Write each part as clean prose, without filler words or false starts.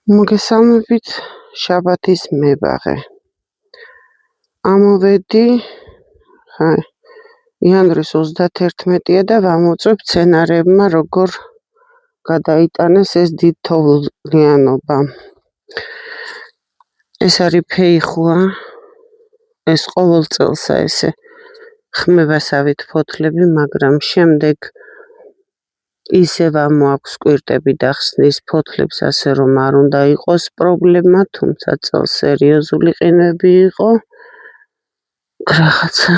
მოგესალმებით, შაბათის მებაღე. ამოვედი იანვრის 31-ია და ვამოწმებ მცენარეებმა როგორ გადაიტანეს ეს დიდ თოვლიანობა. ეს არის ფეიხუა, ეს ყოველ წელსა ესე ხმებასავით ფოთლები, მაგრამ შემდეგ ისევ ამოაქვს კვირტები და ხსნის ფოთლებს, ასე რომ არ უნდა იყოს პრობლემა, თუმცა წელს სერიოზული ყინვები იყო. რაღაცა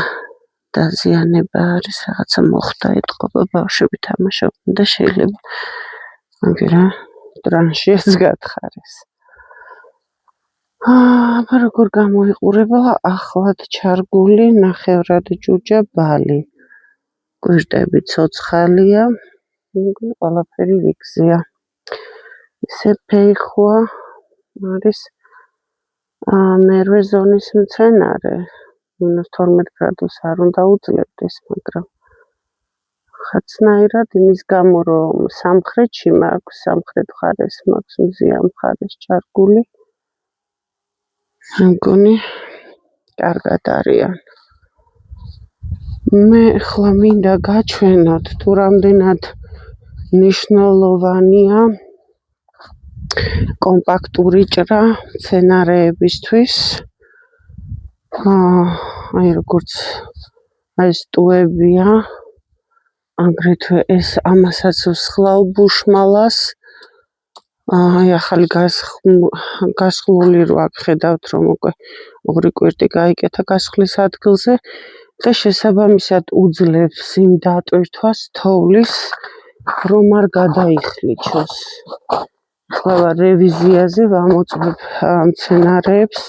დაზიანება არის, რაღაცა მოხდა, ეთყობა, ბავშვები თამაშობდნენ და შეიძლება მაგრამ ტრანშიაც გათხარეს. აბა როგორ გამოიყურება ახლად ჩარგული ნახევრად ჯუჯა ბალი. კვირტები ცოცხალია. ყველაფერი რიგზეა. ესე ფეიხუა არის მერვე ზონის მცენარე. -12 გრადუს არ უნდა უძლებდეს, მაგრამ ხაცნაირად იმის გამო, რომ სამხრეთში მაქვს, სამხრეთ მხარეს მაქვს, მზია მხარეს ჩარგული. მგონი კარგად არიან. მე ხლა მინდა გაჩვენოთ, თუ რამდენად ნიშნულოვანია კომპაქტური ჭრა მცენარეებისთვის. აი როგორც ეს ტუებია, აგრეთვე ეს ამასაც ვსხლავ ბუშმალას. აი ახალი გასხლული რო აქ ხედავთ, რომ უკვე ორი კვირტი გაიკეთა გასხლის ადგილზე და შესაბამისად უძლებს იმ დატვირთვას თოვლის, რომ არ გადაიხლიჩოს. ახლა რევიზიაზე ვამოწმებ მცენარეებს.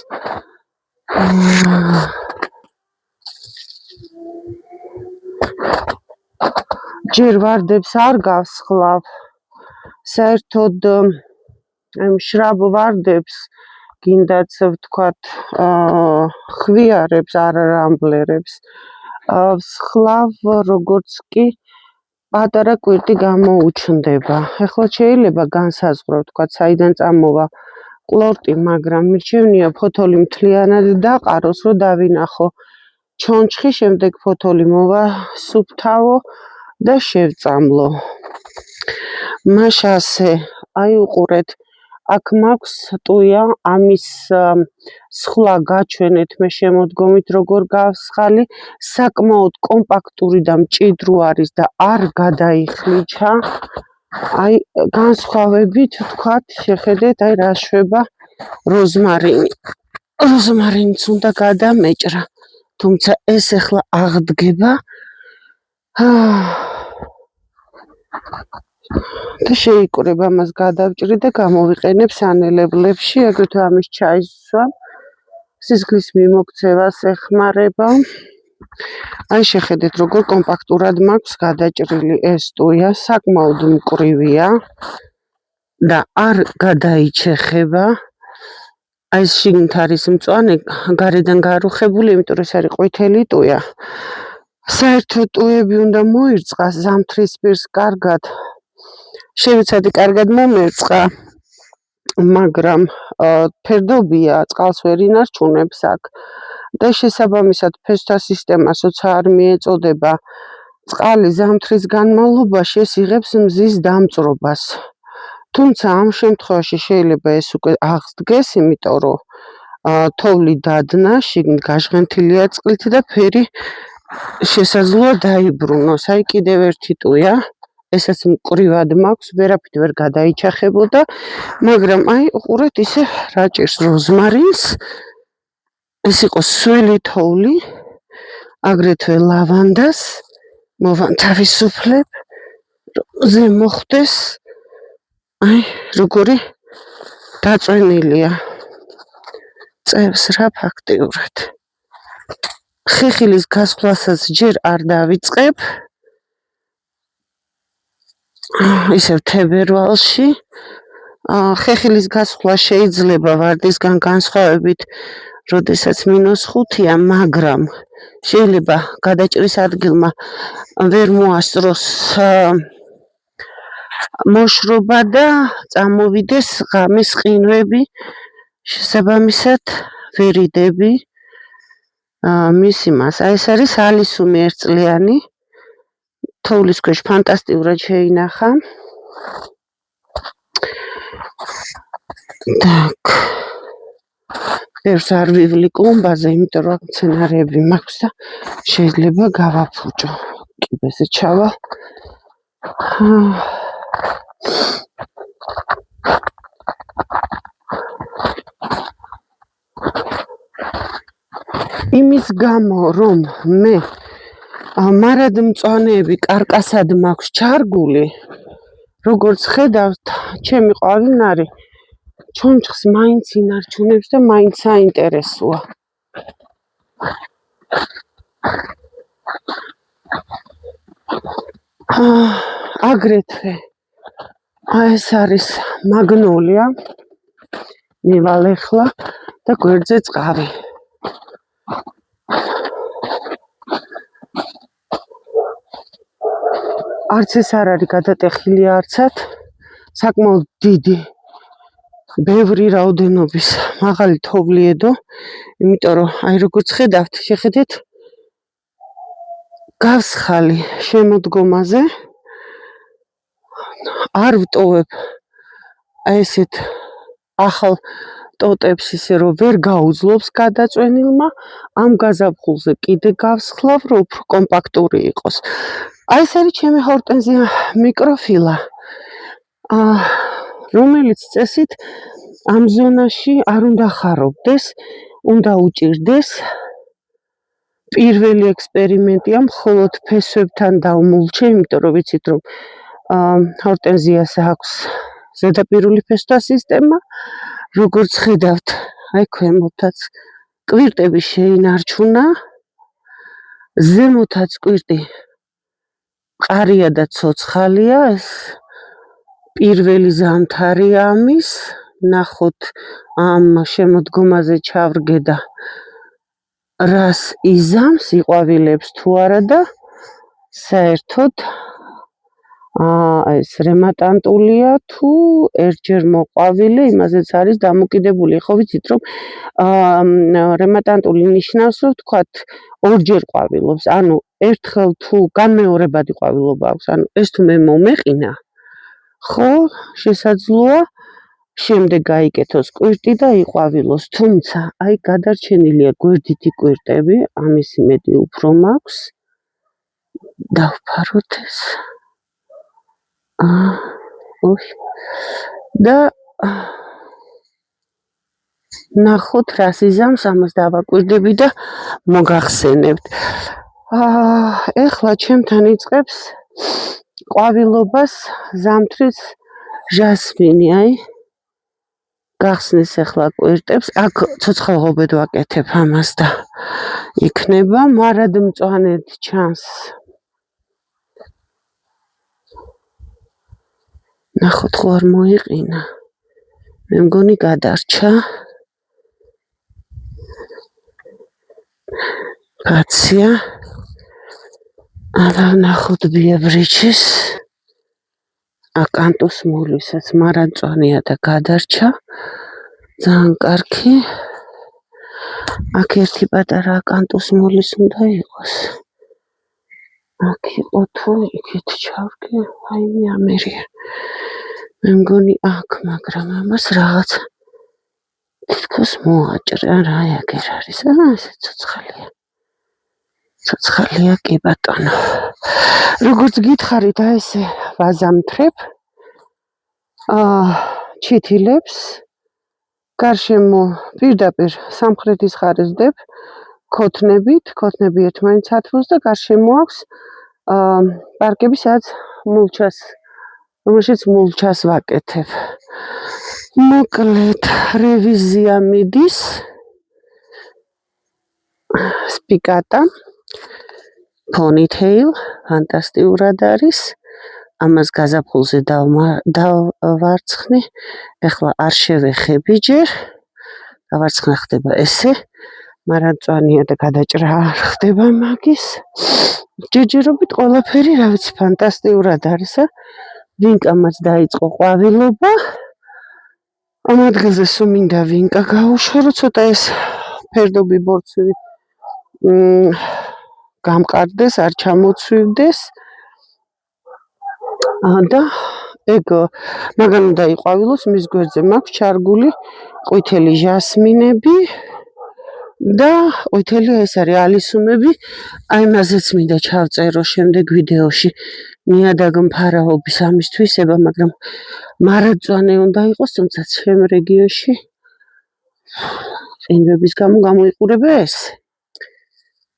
ჯერ ვარდებს არ გავსხლავ. საერთოდ მშრალ ვარდებს გინდაც ვთქვათ ხვიარებს, არ რამბლერებს. ვსხლავ როგორც კი პატარა კვირტი გამოუჩნდება. ახლა შეიძლება განსაზღვრო, ვთქვათ, საიდან წამოვა ყლორტი, მაგრამ მირჩევნია ფოთოლი მთლიანად დაყაროს, რომ დავინახო ჩონჩხი, შემდეგ ფოთოლი მოვასუფთავო და შევწამლო. მაშასე, აი უყურეთ, აქ მაქვს ტუია, ამის სხლა გაჩვენეთ მე შემოდგომით როგორ გავსხალი, საკმაოდ კომპაქტური და მჭიდრო არის და არ გადაიხლიჩა. აი განსხვავებით ვთქვათ, შეხედეთ, აი რა შვება როზმარინი. როზმარინიც უნდა გადამეჭრა, თუმცა ეს ახლა აღდგება. და შეიკრება, მას გადავჭრი და გამოვიყენებ სანელებლებში, აგრეთვე ამის ჩაისვამ, სისხლის მიმოქცევას ეხმარება. აი შეხედეთ, როგორ კომპაქტურად მაქვს გადაჭრილი ეს ტუია, საკმაოდ მკვრივია და არ გადაიჩეხება. აი ეს შიგნით არის მწვანე, გარედან გარუხებული, იმიტომ რომ ეს არის ყვითელი ტუია. საერთოდ ტუები უნდა მოირწყას ზამთრის პირს კარგად. შევეცადი კარგად მომერწყა, მაგრამ ფერდობია, წყალს ვერ ინარჩუნებს აქ და შესაბამისად ფესვთა სისტემასაც არ მიეწოდება. წყალი ზამთრის განმავლობაში ეს იღებს მზის დამწრობას. თუმცა ამ შემთხვევაში შეიძლება ეს უკვე აღსდგეს, იმიტომ რომ თოვლი დადნა, შიგნით გაჟღენთილია წყლით და ფერი შესაძლოა დაიბრუნოს. აი კიდევ ერთი ტუია. ესაც მკვრივად მაქვს, ვერაფრით ვერ გადაიჩახებოდა, მაგრამ აი უყურეთ ისე რა ჭირს როზმარინს. ეს იყო სველი თოვლი, აგრეთვე ლავანდას მოვანთავისუფლებ, ზე მოხდეს აი როგორი დაწვენილია. წევს რა ფაქტიურად. ხეხილის გასხვლასაც ჯერ არ დავიწყებ. ისევ თებერვალში. ხეხილის გასხლა შეიძლება ვარდისგან განსხვავებით, როდესაც -5-ია, მაგრამ შეიძლება გადაჭრის ადგილმა ვერ მოასწროს მოშრობა და წამოვიდეს ღამის ყინვები, შესაბამისად ვერიდები მის იმას. აი ეს არის ალისუმი ერთწლიანი, თოვლის ქვეშ ფანტასტიურად შეინახა. Так. Ერთს არ ვივლი კლუმბაზე, იმიტომ რომ მცენარეები მაქვს და შეიძლება გავაფუჭო. კიბეზე ჩავა. იმის გამო, რომ მე მარადმწვანეები კარკასად მაქვს ჩარგული, როგორც ხედავთ, ჩემი ყვავილნარი ჩონჩხს მაინც ინარჩუნებს და მაინც საინტერესოა. აგრეთვე ეს არის მაგნოლია, მივალ ახლა და გვერდზე წყავი. არც ეს არ არის გადატეხილი არცად, საკმაოდ დიდი, ბევრი რაოდენობის მაღალი თოვლი-ედო, იმიტომ რომ აი როგორც ხედავთ, შეხედეთ გავსხალი შემოდგომაზე, არ ვტოვებ აი ესეთ ახალ ტოტებს ისე რომ ვერ გაუძლობს გადაწვენილმა, ამ გაზაფხულზე კიდე გავსხლავ, რომ უფრო კომპაქტური იყოს. აი ეს არის ჩემი ჰორტენზია მიკროფილა, რომელიც წესით ამ ზონაში არ უნდა ხარობდეს, უნდა უჭირდეს. პირველი ექსპერიმენტია მხოლოდ ფესვებთან დავმულჩე, იმიტომ რომ ვიცით რომ ჰორტენზიას აქვს ზედაპირული ფესვთა სისტემა, როგორც ხედავთ, აი ქვემოთაც კვირტები შეინარჩუნა, ზემოთაც კვირტი მყარია და ცოცხალია, ეს პირველი ზამთარია ამის, ნახოთ ამ შემოდგომაზე ჩავრგე და რას იზამს, იყვავილებს თუ არა და საერთოდ ეს რემატანტულია თუ ერთჯერ მოყვავილი, იმაზეც არის დამოკიდებული. ხო ვიცით რომ რემატანტული ნიშნავს, რომ თქვათ ორჯერ ყვავილობს, ანუ ერთხელ თუ განმეორებადი ყვავილობა აქვს, ანუ ეს თუ მე მომეყინა, ხო, შესაძლოა შემდეგ გაიკეთოს კვირტი და იყვავილოს, თუმცა აი გადარჩენილია გვერდითი კვირტები, ამის იმედი უფრო მაქვს. დავფაროთ ეს. და ნახოთ რას იზამს, ამას დავაკვირდები და მოგახსენებთ. ეხლა ჩემთან იწყებს ყვავილობას ზამთრის ჟასმინი, აი გახსნის ახლა კვირტებს, აქ ცოცხალ ღობედ ვაკეთებ ამას და იქნება მარადმწვანედ ჩანს. ნახოთ ხო არ მოიყინა, მე მგონი გადარჩა. კაცია, არა ნახოთ ბიაბრიჩის, აკანტოს მოლვისაც მარადმწვანეა და გადარჩა, ძალიან კარგი. აქ ერთი პატარა აკანტოს მოლვის უნდა იყოს. აქ იყო თუ იქით ჩავრგე, აი მე ამერია. მე მგონი აქ, მაგრამ ამას რაღაც თითქოს მოაჭრე, არა აქ არ არის, ესე ცოცხალია. ცოცხალია კი ბატონო. როგორც გითხარით, აი ესე ვაზამთრებ ჩითილებს, გარშემო პირდაპირ სამხრეთის ხარეს ვდებ ქოთნებით, ქოთნები ერთმანეთს ათვოს და გარშემო აქვს პარკები, სადაც მულჩას, რომელშიც მულჩას ვაკეთებ. მოკლედ რევიზია მიდის. სპიკატა, ponytail, ფანტასტიურად არის. ამას გაზაფხულზე დავარცხნი. ეხლა არ შევეხები ჯერ. დავარცხნა ხდება ესე. მარადმწვანეა და გადაჭრა არ ხდება მაგის. ჯერჯერობით ყველაფერი, რა ვიცი, ფანტასტიურად არის. ვინკამაც დაიწყო ყვავილობა. ამ ადგილზე სულ მინდა ვინკა გაუშორო, ცოტა ეს ფერდობი ბორცვი გამყარდეს, არ ჩამოცვივდეს და ეგ მაგან უნდა იყვავილოს. მის გვერდზე მაქვს ჩარგული ყვითელი ჟასმინები და ყვითელი ეს არის ალისუმები. აი მასეც მინდა ჩავწერო შემდეგ ვიდეოში ნიადაგ მფარაობის ამისთვისება, მაგრამ მარადმწვანე უნდა იყოს, თუმცა ჩემ რეგიონში წინვების გამო გამოიყურება ეს.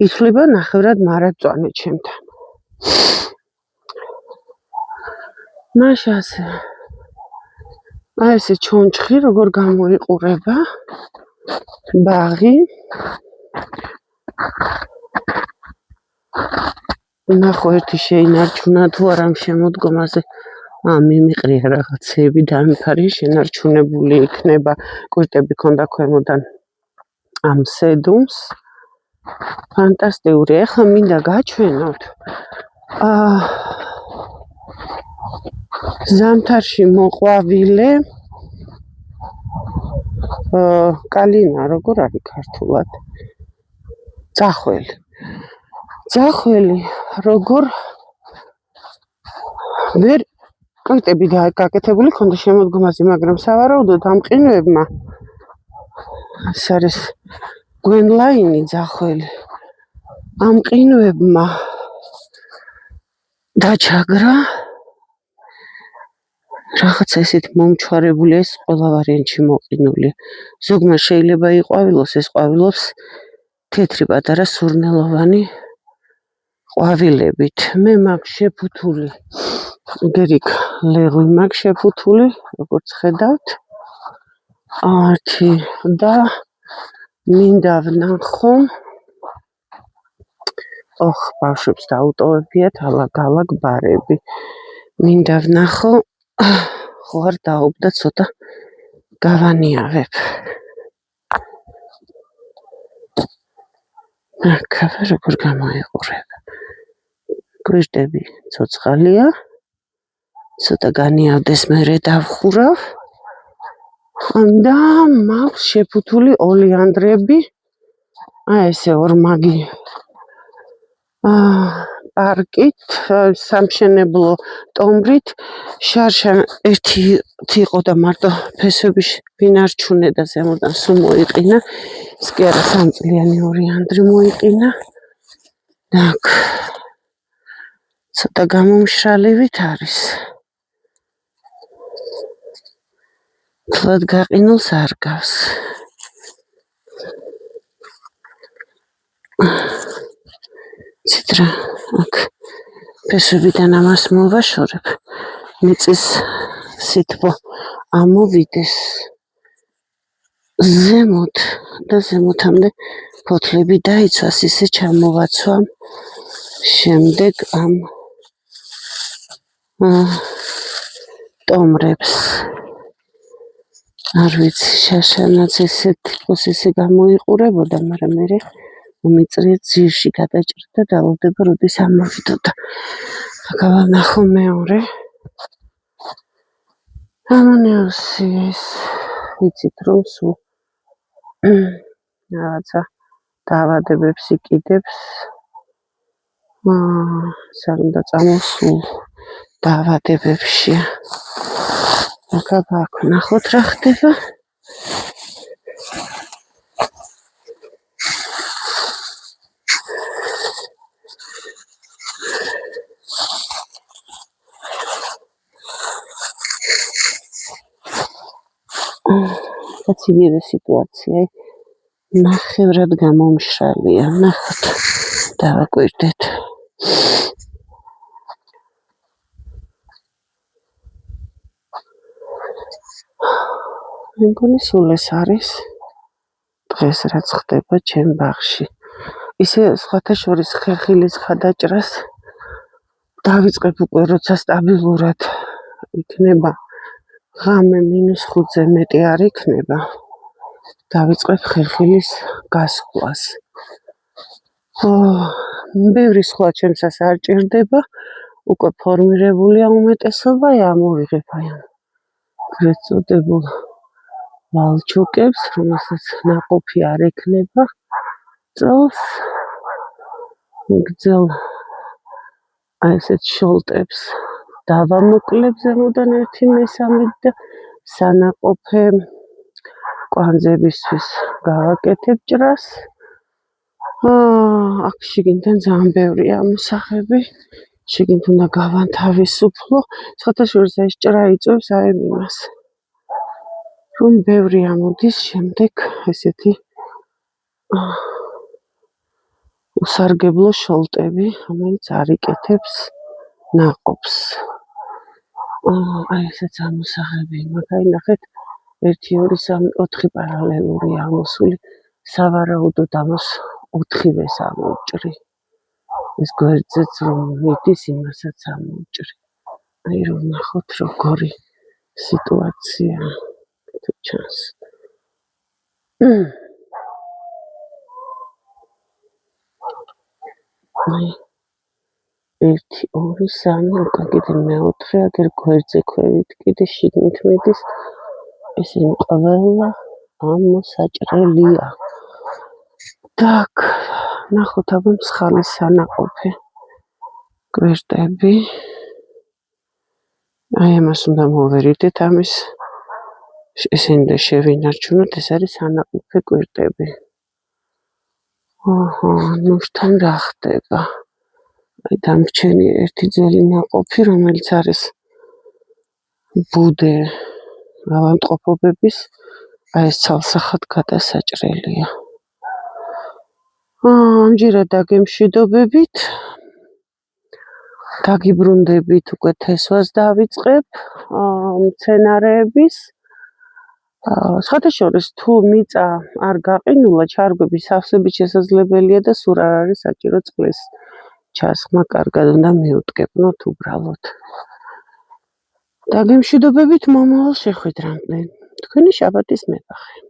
ითვლება ნახევრად მარადმწვანე ჩემთან. მაშასე აი ესე ჩონჩხი როგორ გამოიყურება ბაღი. ნახო ერთი შეინარჩუნა თუ არა ამ შემოდგომაზე მიმიყრია რაღაცეები დამიფარია, შენარჩუნებული იქნება. კვირტები ქონდა ქვემოდან ამ სედუმს. ფანტასტიკური. ეხლა მინდა გაჩვენოთ ზამთარში მოყვავილე კალინა როგორ არის ქართულად? ძახველი როგორ ვერ კვირტები გაკეთებული ქონდა შემოდგომაზე, მაგრამ სავარაუდოდ ამ ყინვებმა ეს არის გვენლაინი ძახველი. ამ ყინვებმა დაჩაგრა რაღაცა ესეთ მომჩვარებული, ეს ყველა ვარიანტში მოყინული. ზოგმა შეიძლება იყვავილოს, ეს ყვავილობს თეთრი პატარა სურნელოვანი ყვავილებით. მე მაქვს შეფუთული გერიქ ლეღვი მაქვს შეფუთული, როგორც ხედავთ. და მინდა ვნახო ბავშვებს დაუტოვებიათ ალაგ-ალაგ ბარები. მინდა ვნახო ხო არ დაობდა ცოტა გავანიავებ. აქა როგორ გამოიყურება. კვირტები ცოცხალია. ცოტა განიავდეს მერე დავხურავ. და მაქვს შეფუთული ოლეანდრები. აი ესე ორმაგი პარკით, სამშენებლო ტომბრით. შარშა ერთი იყო და მარტო ფესვების ვინარჩუნე და ზემოდან სულ მოიყინა. ეს კი არა, 3 წლიანი ოლეანდრი მოიყინა. აქ ცოტა გამომშრალივით არის. თლად გაყინულს არ გავს. ციტრა აქ ფესვებიდან ამას მოვაშორებ. მიწის სითბო ამოვიდეს ზემოთ და ზემოთამდე ფოთლები დაიცვას, ისე ჩამოვაცვამ შემდეგ ამ ტომრებს. არ ვიცი, შაშანაც ესეთ თქოს ესე გამოიყურებოდა, მაგრამ მე უმიწრია ძირში გადაჭრა და დაალოდება როდის ამოვიდოდა. გავანახო მეორე. ამონიოსი ეს ვიცით რომ სულ რაღაცა დაავადებებს იკიდებს. სად უნდა წამოსულ დაავადებებშია. აქ ნახოთ რა ხდება. კაცივე სიტუაცია. ნახევრად გამომშრალია. ნახოთ. დავაკვირდეთ. მეგონი სულ ეს არის დღეს რაც ხდება ჩემ ბაღში. ისე სხვათა შორის ხეხილის ხადაჭრას დავიწყებ უკვე, როცა სტაბილურად იქნება ღამე -5-ზე მეტი არ იქნება. დავიწყებ ხეხილის გასხლას. ბევრი სხვა ჩემსას არ ჭირდება, უკვე ფორმირებულია უმეტესობა, ამოვიღებ აი ამ ეგრეთ წოდებულ ვალჩუკებს, რომელსაც ნაყოფი არ ექნება წელს. გრძელ აი ესეთ შოლტებს დავამოკლებ ზემოდან 1/3 და სანაყოფე კვანძებისთვის გავაკეთებ ჭრას. აქ შიგნიდან ძალიან ბევრია ამოსახები. შიგნით უნდა გავანთავისუფლო. სხვათაშორის ეს ჭრა იწვევს აი იმას, რომ ბევრი ამოდის შემდეგ ესეთი უსარგებლო შოლტები, რომელიც არ იკეთებს ნაყოფს. აი ესეც ამოსახები, მაგარი ნახეთ 1 2 3 4 პარალელური ამოსული, სავარაუდოდ ამას 4-ვეს ამოვჭრი. ეს გვერდზეც რომ მიდის, იმასაც ამოვჭრი. აი რომ ნახოთ როგორი სიტუაცია თუ ჩანს. აი 1 2 3 უკან კიდე მეოთხე, აგერ გვერდზე ქვევით კიდე შიგნით მიდის. ესენი ყველა ამოსაჭრელია. Так, ნახოთ აბა მსხალი სანაყოფი გვერდები. აი ამას უნდა მოვერიდეთ, ამის ესენი და შევინარჩუნოთ, ეს არის სანაყოფი გვერდები. ნუშთან რა ხდება? აი დამრჩენია ერთი ძველი ნაყოფი, რომელიც არის ბუდე ავადმყოფობების, აი ეს ცალსახად გადასაჭრელია. ამჯერად დაგემშვიდობებით, დაგიბრუნდებით, უკვე თესვას დავიწყებ მცენარეების. სხვათაშორის თუ მიწა არ გაყინულა, ჩარგვები სავსებით შესაძლებელია და სულ არ არის საჭირო წყლის ჩასხმა, კარგად უნდა მიუტკეპნოთ უბრალოდ. დაგემშვიდობებით მომავალ შეხვედრამდე. თქვენი შაბათის მებაღე.